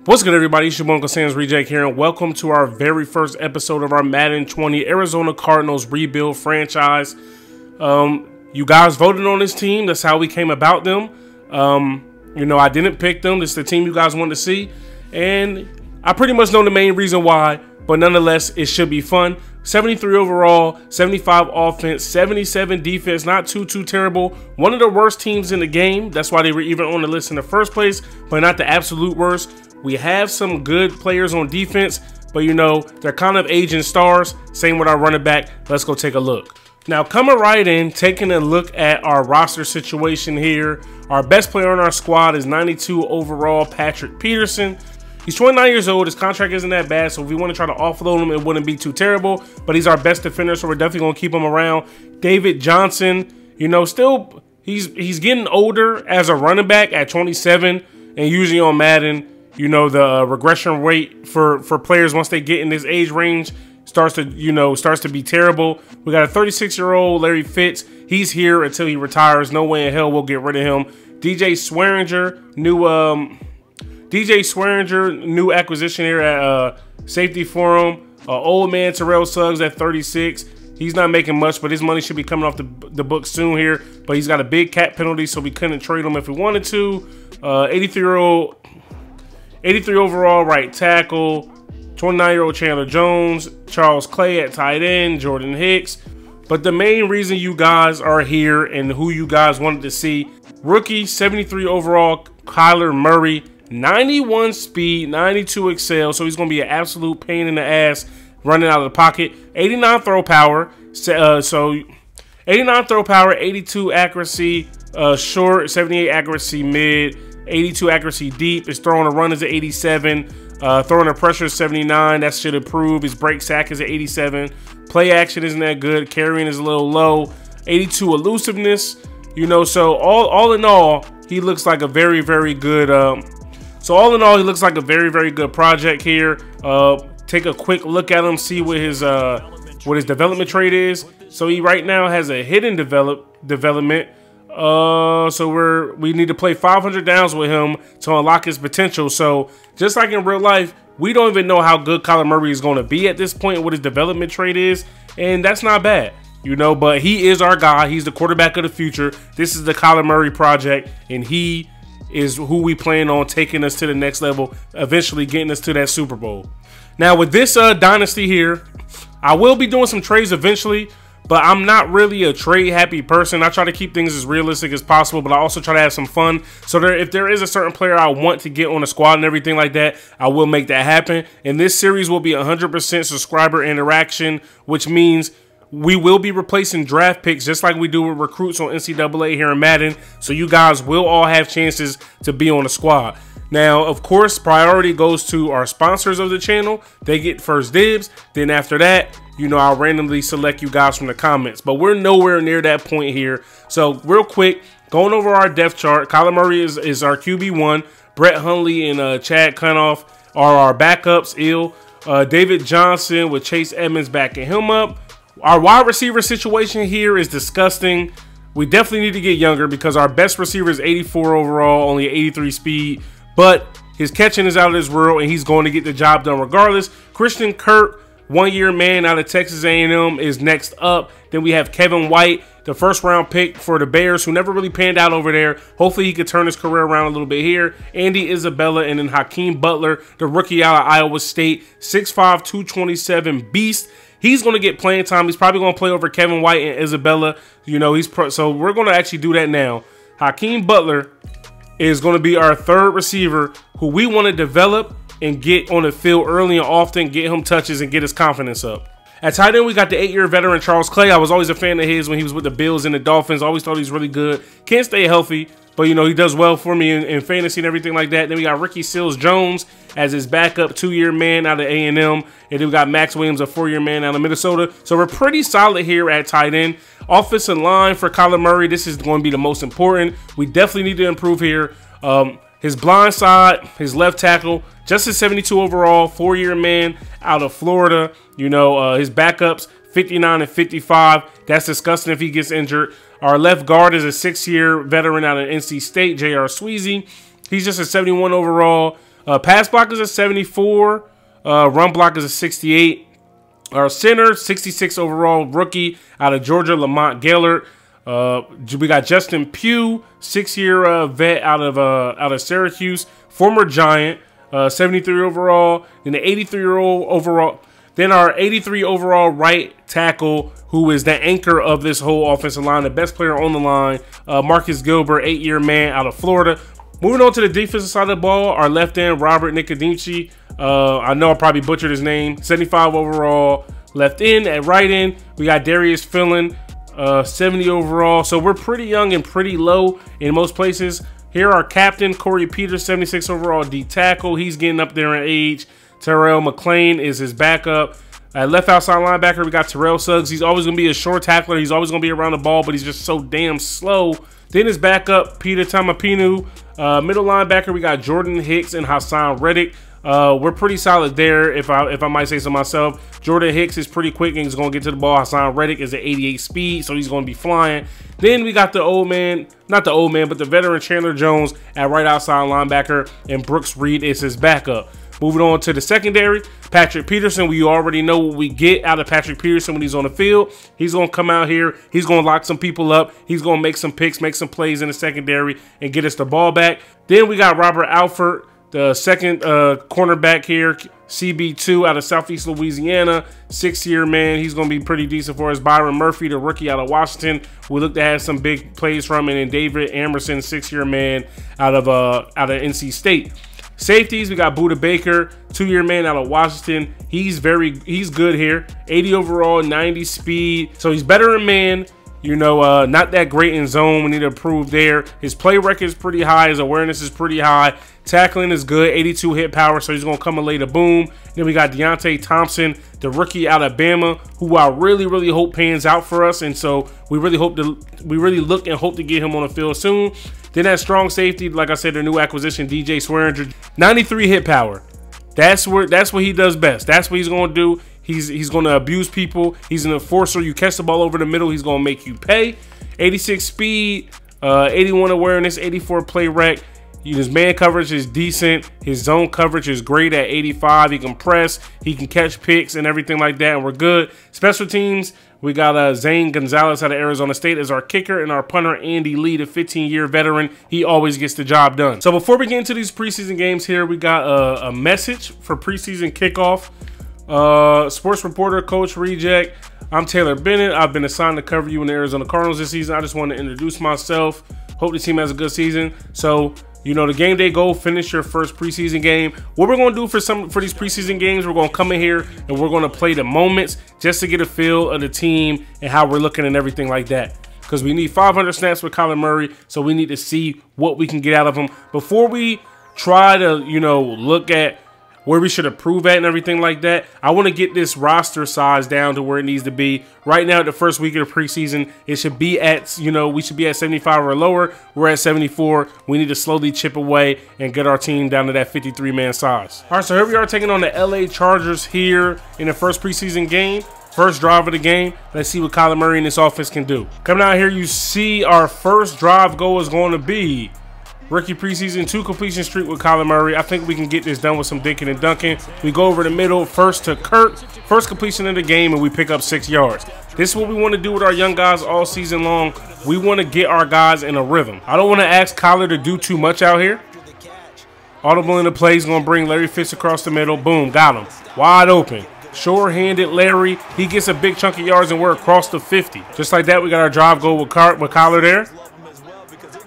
What's good, everybody? It's your UncleSamsReject here, and welcome to our very first episode of our Madden 20 Arizona Cardinals rebuild franchise. You guys voted on this team. That's how we came about them. I didn't pick them. This is the team you guys wanted to see, and I pretty much know the main reason why, but nonetheless, it should be fun. 73 overall, 75 offense, 77 defense, not too terrible. One of the worst teams in the game. That's why they were even on the list in the first place, but not the absolute worst. We have some good players on defense, but they're kind of aging stars. Same with our running back. Let's go take a look. Now, coming right in, taking a look at our roster situation here. Our best player on our squad is 92 overall, Patrick Peterson. He's 29 years old. His contract isn't that bad, so if we want to try to offload him, it wouldn't be too terrible. But he's our best defender, so we're definitely going to keep him around. David Johnson, still he's getting older as a running back at 27, and usually on Madden, the regression rate for players once they get in this age range starts to be terrible. We got a 36-year-old Larry Fitz. He's here until he retires. No way in hell we'll get rid of him. DJ Swearinger, new acquisition here at safety for him. Old man Terrell Suggs at 36. He's not making much, but his money should be coming off the books soon here. But he's got a big cap penalty, so we couldn't trade him if we wanted to. 83 overall right tackle. 29-year-old Chandler Jones. Charles Clay at tight end. Jordan Hicks. But the main reason you guys are here and who you guys wanted to see, rookie 73 overall Kyler Murray. 91 speed, 92 excel, so he's going to be an absolute pain in the ass running out of the pocket. 89 throw power, 89 throw power, 82 accuracy short, 78 accuracy mid, 82 accuracy deep. His throwing a run is at 87, throwing a pressure is 79. That should improve. His break sack is at 87. Play action isn't that good. Carrying is a little low. 82 elusiveness. So all in all, he looks like a very good. So all in all, he looks like a very good project here. Take a quick look at him, see what his development trait is. So he right now has a hidden development. So we need to play 500 downs with him to unlock his potential. So just like in real life, we don't even know how good Kyler Murray is going to be at this point, what his development trait is, and that's not bad. But he is our guy. He's the quarterback of the future. This is the Kyler Murray project, and he is who we plan on taking us to the next level, eventually getting us to that Super Bowl. Now with this dynasty here, I will be doing some trades eventually, but I'm not really a trade happy person. I try to keep things as realistic as possible, but I also try to have some fun. So if there is a certain player I want to get on the squad and everything like that, I will make that happen. And this series will be 100% subscriber interaction, which means we will be replacing draft picks just like we do with recruits on NCAA here in Madden. So you guys will all have chances to be on the squad. Now, of course, priority goes to our sponsors of the channel. They get first dibs. Then after that, I'll randomly select you guys from the comments. But we're nowhere near that point here. So real quick, going over our depth chart, Kyler Murray is our QB1. Brett Hundley and Chad Cunoff are our backups. David Johnson with Chase Edmonds backing him up. Our wide receiver situation here is disgusting. We definitely need to get younger because our best receiver is 84 overall, only 83 speed. But his catching is out of this world, and he's going to get the job done regardless. Christian Kirk, one-year man out of Texas A&M, is next up. Then we have Kevin White, the first-round pick for the Bears, who never really panned out over there. Hopefully he could turn his career around a little bit here. Andy Isabella, and then Hakim Butler, the rookie out of Iowa State, 6'5", 227 beast. He's going to get playing time. He's probably going to play over Kevin White and Isabella. So we're going to actually do that now. Hakim Butler is going to be our third receiver who we want to develop and get on the field early and often, get him touches and get his confidence up. At tight end, we got the 8-year veteran Charles Clay. I was always a fan of his when he was with the Bills and the Dolphins. Always thought he was really good. Can't stay healthy, but he does well for me in fantasy and everything like that. Then we got Ricky Seals-Jones as his backup 2-year man out of A&M. And then we got Max Williams, a 4-year man out of Minnesota. So we're pretty solid here at tight end. Offensive line for Kyler Murray, this is going to be the most important. We definitely need to improve here. His blind side, his left tackle, just a 72 overall, 4-year man out of Florida. His backups, 59 and 55. That's disgusting if he gets injured. Our left guard is a 6-year veteran out of NC State, J.R. Sweezy. He's just a 71 overall. Pass block is a 74. Run block is a 68. Our center, 66 overall rookie out of Georgia, Lamont Gaillard. We got Justin Pugh, 6-year vet out of Syracuse, former Giant, 73 overall. Then the 83-year-old overall. Then our 83 overall right tackle, who is the anchor of this whole offensive line, the best player on the line, Marcus Gilbert, 8-year man out of Florida. Moving on to the defensive side of the ball, our left end, Robert Nicodemci. I know I probably butchered his name. 75 overall left end. At right end, we got Darius Philin, 70 overall. So we're pretty young and pretty low in most places. Here our captain, Corey Peterson, 76 overall D tackle. He's getting up there in age. Terrell McLean is his backup. At left outside linebacker, we got Terrell Suggs. He's always going to be a short tackler. He's always going to be around the ball, but he's just so damn slow. Then his backup, Peter Tamapinu. Middle linebacker, we got Jordan Hicks and Hassan Reddick. We're pretty solid there, if I might say so myself. Jordan Hicks is pretty quick and he's going to get to the ball. Hassan Reddick is at 88 speed, so he's going to be flying. Then we got the old man, not the old man, but the veteran Chandler Jones at right outside linebacker, and Brooks Reed is his backup. Moving on to the secondary, Patrick Peterson. We already know what we get out of Patrick Peterson when he's on the field. He's going to come out here. He's going to lock some people up. He's going to make some picks, make some plays in the secondary, and get us the ball back. Then we got Robert Alford, the second cornerback here, CB2 out of Southeast Louisiana, 6-year man. He's going to be pretty decent for us. Byron Murphy, the rookie out of Washington. We look to have some big plays from him. And then David Amerson, 6-year man out of NC State. Safeties, we got Budda Baker, 2-year man out of Washington. He's good here. 80 overall, 90 speed. So he's better than man. You know, not that great in zone. We need to improve there. His play record is pretty high. His awareness is pretty high. Tackling is good. 82 hit power, so he's going to come and lay the boom. Then we got Deonte Thompson, the rookie out of Bama, who I really hope pans out for us. And so we really look and hope to get him on the field soon. Then that strong safety, like I said, their new acquisition, DJ Swearinger, 93 hit power. That's what he does best. That's what he's going to do. He's going to abuse people. He's an enforcer. You catch the ball over the middle, he's going to make you pay. 86 speed, 81 awareness, 84 play rec. His man coverage is decent. His zone coverage is great at 85. He can press. He can catch picks and everything like that, and we're good. Special teams, we got Zane Gonzalez out of Arizona State as our kicker, and our punter, Andy Lee, the 15-year veteran. He always gets the job done. So before we get into these preseason games here, we got a message for preseason kickoff. Sports reporter, Coach Reject. I'm Taylor Bennett. I've been assigned to cover you in the Arizona Cardinals this season. I just want to introduce myself. Hope the team has a good season. So, you know, the game day goal, finish your first preseason game. What we're going to do for these preseason games, we're going to come in here and we're going to play the moments just to get a feel of the team and how we're looking and everything like that. Because we need 500 snaps with Kyler Murray, so we need to see what we can get out of him before we try to, you know, look at where we should improve at and everything like that. I want to get this roster size down to where it needs to be. Right now, the first week of the preseason, it should be at, you know, we should be at 75 or lower. We're at 74. We need to slowly chip away and get our team down to that 53-man size. All right, so here we are taking on the LA Chargers here in the first preseason game. First drive of the game. Let's see what Kyler Murray and this offense can do. Coming out here, you see our first drive goal is going to be rookie preseason 2 completion streak with Kyler Murray. I think we can get this done with some dinking and dunking. We go over the middle, first to Kurt, first completion of the game, and we pick up 6 yards. This is what we want to do with our young guys all season long. We want to get our guys in a rhythm. I don't want to ask Kyler to do too much out here. Audible in the play is going to bring Larry Fitz across the middle. Boom, got him. Wide open. Sure-handed Larry. He gets a big chunk of yards, and we're across the 50. Just like that, we got our drive goal with Kyler there.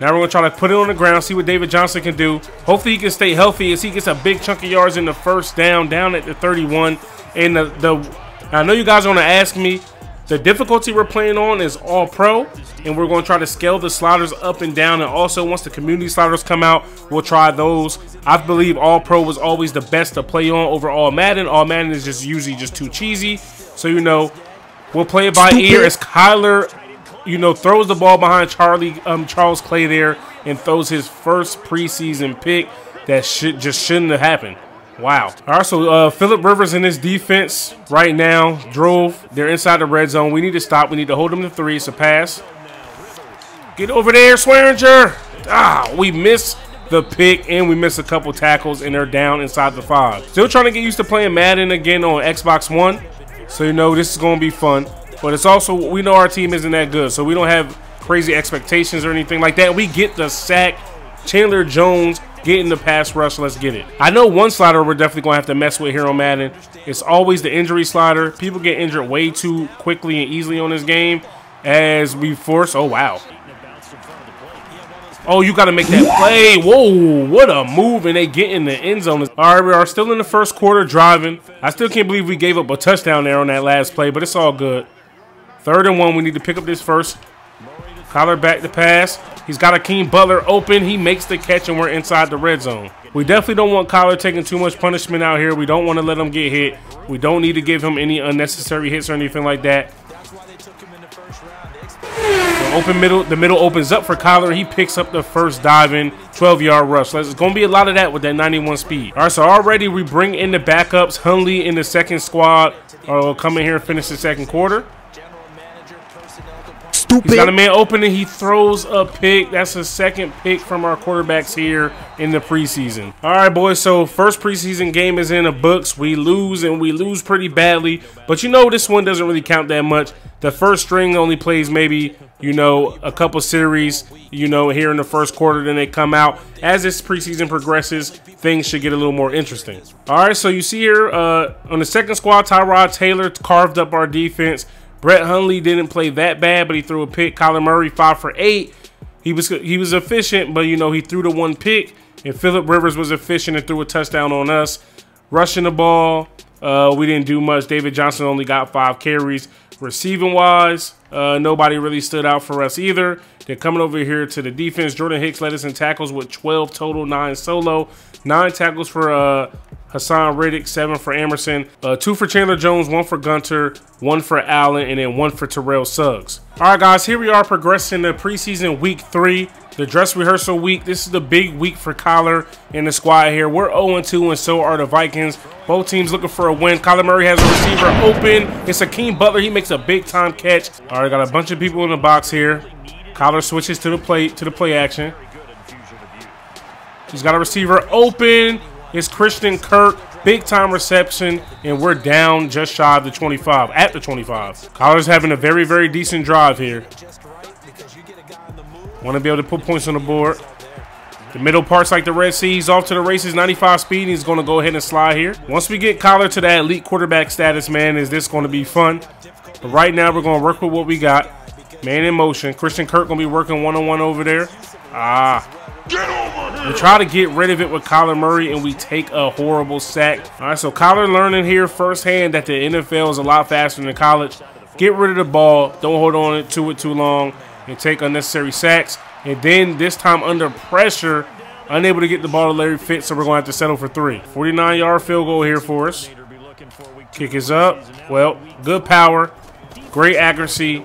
Now we're going to try to put it on the ground, see what David Johnson can do. Hopefully he can stay healthy as he gets a big chunk of yards in the first down at the 31. And I know you guys are going to ask me, the difficulty we're playing on is all pro, and we're going to try to scale the sliders up and down. And also, once the community sliders come out, we'll try those. I believe all pro was always the best to play on over all Madden. All Madden is just usually just too cheesy. So, you know, we'll play it by ear as Kyler, you know, throws the ball behind Charles Clay there and throws his first preseason pick that shouldn't have happened. Wow. All right, so Phillip Rivers and his defense right now drove. They're inside the red zone. We need to stop. We need to hold them to 3. It's a pass. Get over there, Swearinger. Ah, we missed the pick, and we missed a couple tackles, and they're down inside the 5. Still trying to get used to playing Madden again on Xbox One, so you know this is going to be fun. But it's also, we know our team isn't that good, so we don't have crazy expectations or anything like that. We get the sack. Chandler Jones getting the pass rush. Let's get it. I know one slider we're definitely going to have to mess with here on Madden. It's always the injury slider. People get injured way too quickly and easily on this game as we force. Oh, wow. Oh, you got to make that play. Whoa, what a move, and they get in the end zone. All right, we are still in the first quarter driving. I still can't believe we gave up a touchdown there on that last play, but it's all good. 3rd and 1. We need to pick up this first. Collar back to pass. He's got Hakim Butler open. He makes the catch, and we're inside the red zone. We definitely don't want Collar taking too much punishment out here. We don't want to let him get hit. We don't need to give him any unnecessary hits or anything like that. The open middle, the middle opens up for Collar. He picks up the first diving 12-yard rush. There's going to be a lot of that with that 91 speed. All right, so already we bring in the backups. Hunley in the second squad come in here and finish the second quarter. He's got a man open and he throws a pick. That's a second pick from our quarterbacks here in the preseason. All right, boys, so first preseason game is in the books. We lose, and we lose pretty badly. But you know this one doesn't really count that much. The first string only plays maybe, you know, a couple series, you know, here in the first quarter. Then they come out. As this preseason progresses, things should get a little more interesting. All right, so you see here on the second squad, Tyrod Taylor carved up our defense. Brett Hundley didn't play that bad, but he threw a pick. Kyler Murray 5 for 8. He was efficient, but you know he threw the one pick. And Phillip Rivers was efficient and threw a touchdown on us. Rushing the ball, we didn't do much. David Johnson only got 5 carries. Receiving wise, nobody really stood out for us either. They're coming over here to the defense. Jordan Hicks led us in tackles with 12 total, 9 solo, 9 tackles for Hassan Riddick, 7 for Emerson, 2 for Chandler Jones, 1 for Gunter, 1 for Allen, and then 1 for Terrell Suggs. All right, guys, here we are progressing to preseason week 3, the dress rehearsal week. This is the big week for Kyler and the squad here. We're 0-2, and so are the Vikings. Both teams looking for a win. Kyler Murray has a receiver open. It's Hakim Butler. He makes a big-time catch. All right, got a bunch of people in the box here. Kyler switches to the play action. He's got a receiver open. It's Christian Kirk, big-time reception, and we're down just shy of the 25, at the 25. Kyler's having a very, very decent drive here. Want to be able to put points on the board. The middle part's like the Red Sea. He's off to the races, 95 speed, and he's going to go ahead and slide here. Once we get Kyler to that elite quarterback status, man, is this going to be fun. But right now, we're going to work with what we got. Man in motion. Christian Kirk going to be working one-on-one over there. We try to get rid of it with Kyler Murray, and we take a horrible sack. All right, so Kyler learning here firsthand that the NFL is a lot faster than college. Get rid of the ball. Don't hold on to it too long and take unnecessary sacks. And then this time under pressure, unable to get the ball to Larry Fitz, so we're going to have to settle for 3. 49-yard field goal here for us. Kick is up. Well, good power. Great accuracy.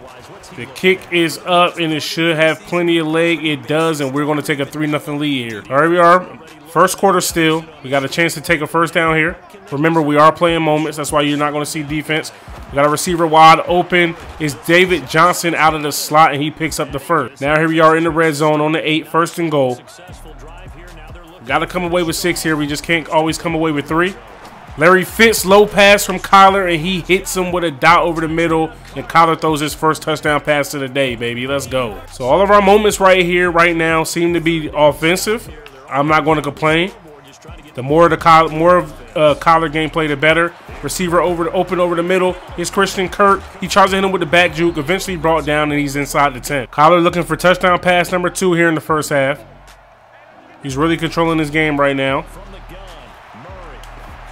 The kick is up, and it should have plenty of leg. It does, and we're going to take a 3-0 lead here. All right, we are. First quarter still. We got a chance to take a first down here. Remember, we are playing moments. That's why you're not going to see defense. We got a receiver wide open. It's David Johnson out of the slot, and he picks up the first. Now here we are in the red zone on the 8, 1st and goal. Got to come away with 6 here. We just can't always come away with 3. Larry Fitz, low pass from Kyler, and he hits him with a dot over the middle, and Kyler throws his first touchdown pass of the day, baby. Let's go. So all of our moments right here, right now, seem to be offensive. I'm not going to complain. The more of Kyler gameplay, the better. Receiver open over the middle. It's Christian Kirk. He tries to hit him with the back juke, eventually brought down, and he's inside the 10. Kyler looking for touchdown pass number 2 here in the first half. He's really controlling his game right now.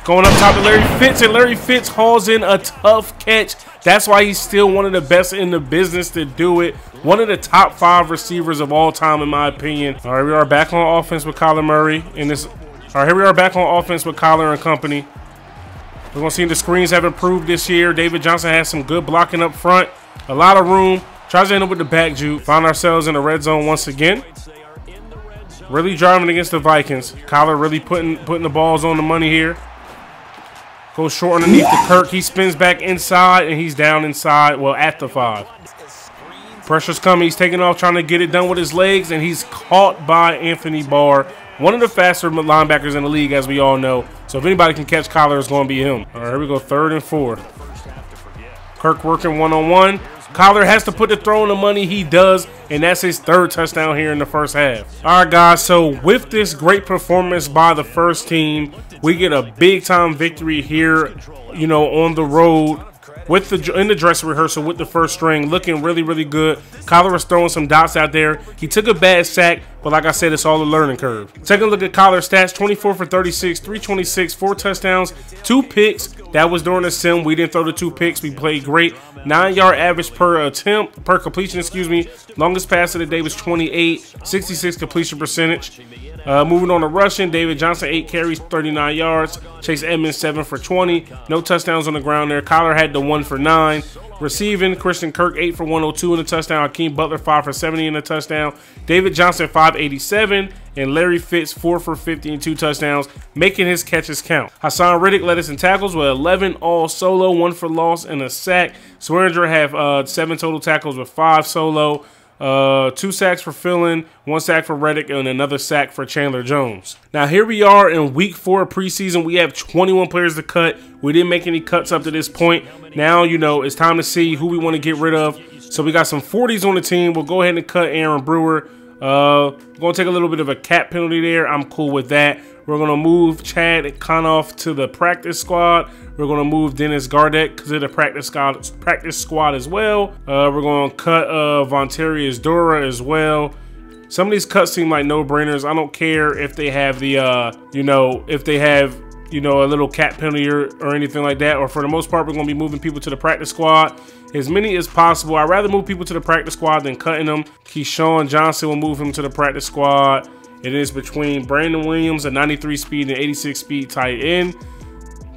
Going up top to Larry Fitz, and Larry Fitz hauls in a tough catch. That's why he's still one of the best in the business to do it. One of the top 5 receivers of all time, in my opinion. All right, we are back on offense with Kyler Murray. All right, here we are back on offense with Kyler and company. We're going to see the screens have improved this year. David Johnson has some good blocking up front. A lot of room. Tries to end up with the back juke. Found ourselves in the red zone once again. Really driving against the Vikings. Kyler really putting the balls on the money here. Goes short underneath the Kirk. He spins back inside, and he's down inside, well, at the 5. Pressure's coming. He's taking off, trying to get it done with his legs, and he's caught by Anthony Barr One of the faster linebackers in the league, as we all know. So if anybody can catch Kyler, it's going to be him. All right, here we go, 3rd and 4. Kirk working one-on-one. Kyler has to put the throw in the money. He does, and that's his 3rd touchdown here in the first half. All right, guys, so with this great performance by the first team, we get a big-time victory here, you know, on the road. With in the dress rehearsal with the first string, looking really, really good. Kyler was throwing some dots out there. He took a bad sack, but like I said, it's all a learning curve. Taking a look at Kyler's stats, 24 for 36, 326, 4 touchdowns, 2 picks. That was during the sim. We didn't throw the 2 picks. We played great. 9-yard average per completion, excuse me. Longest pass of the day was 28, 66 completion percentage. Moving on to rushing, David Johnson, 8 carries, 39 yards. Chase Edmonds, 7 for 20. No touchdowns on the ground there. Kyler had the 1 for 9. Receiving, Christian Kirk, 8 for 102 in the touchdown. Hakim Butler, 5 for 70 in the touchdown. David Johnson, 587. And Larry Fitz, 4 for 50 and 2 touchdowns, making his catches count. Hassan Reddick led us in tackles with 11 all solo, 1 for loss, and a sack. Swearinger have 7 total tackles with 5 solo. 2 sacks for Philin, 1 sack for Reddick, and another sack for Chandler Jones. Now here we are in week 4 of preseason. We have 21 players to cut. We didn't make any cuts up to this point. Now, you know, it's time to see who we want to get rid of. So we got some 40s on the team. We'll go ahead and cut Aaron Brewer. Going to take a little bit of a cap penalty there. I'm cool with that. We're going to move Chad Konoff to the practice squad. We're going to move Dennis Gardeck to the practice squad as well. We're going to cut Vontarius Dora as well. Some of these cuts seem like no-brainers. I don't care if they have the, you know, if they have, you know, a little cap penalty or anything like that. Or for the most part, we're going to be moving people to the practice squad. As many as possible. I'd rather move people to the practice squad than cutting them. Keyshawn Johnson will move him to the practice squad. It is between Brandon Williams, a 93 speed and 86 speed tight end.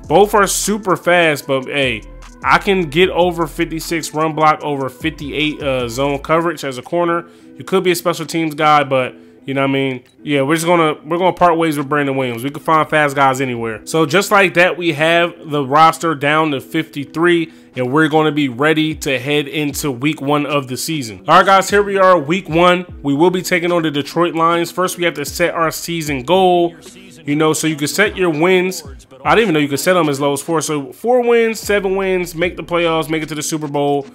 Both are super fast, but hey, I can get over 56 run block, over 58 zone coverage as a corner. You could be a special teams guy, but you know what I mean? Yeah, we're gonna part ways with Brandon Williams. We can find fast guys anywhere. So just like that, we have the roster down to 53, and we're gonna be ready to head into week 1 of the season. All right, guys, here we are, week 1. We will be taking on the Detroit Lions. First, we have to set our season goal. You know, so you can set your wins. I didn't even know you could set them as low as 4. So 4 wins, 7 wins, make the playoffs, make it to the Super Bowl.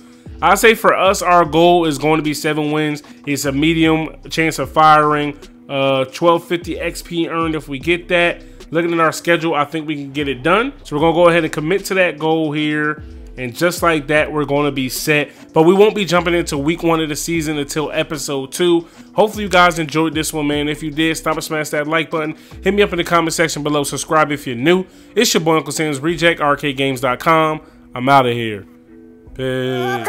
I say for us, our goal is going to be 7 wins. It's a medium chance of firing. 1250 XP earned if we get that. Looking at our schedule, I think we can get it done. So we're going to go ahead and commit to that goal here. And just like that, we're going to be set. But we won't be jumping into week 1 of the season until episode 2. Hopefully you guys enjoyed this one, man. If you did, stop and smash that like button. Hit me up in the comment section below. Subscribe if you're new. It's your boy, UncleSamsReject, arcadegames.com. I'm out of here. Peace.